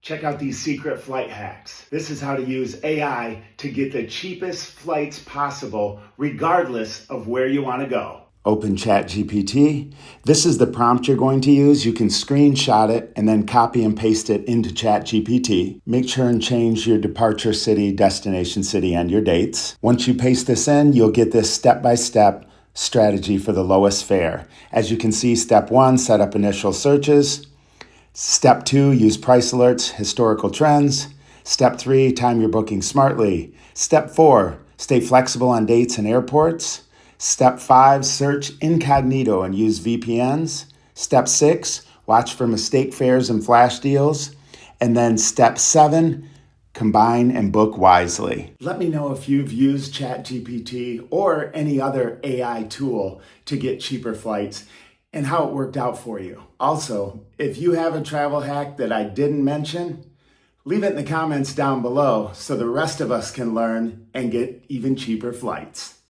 Check out these secret flight hacks. This is how to use AI to get the cheapest flights possible, regardless of where you want to go. Open ChatGPT. This is the prompt you're going to use. You can screenshot it and then copy and paste it into ChatGPT. Make sure and change your departure city, destination city, and your dates. Once you paste this in, you'll get this step-by-step strategy for the lowest fare. As you can see, step 1, set up initial searches. Step 2, use price alerts, historical trends. Step 3, time your booking smartly. Step 4, stay flexible on dates and airports. Step 5, search incognito and use VPNs. Step 6, watch for mistake fares and flash deals. And then step 7, combine and book wisely. Let me know if you've used ChatGPT or any other AI tool to get cheaper flights and how it worked out for you. Also, if you have a travel hack that I didn't mention, leave it in the comments down below so the rest of us can learn and get even cheaper flights.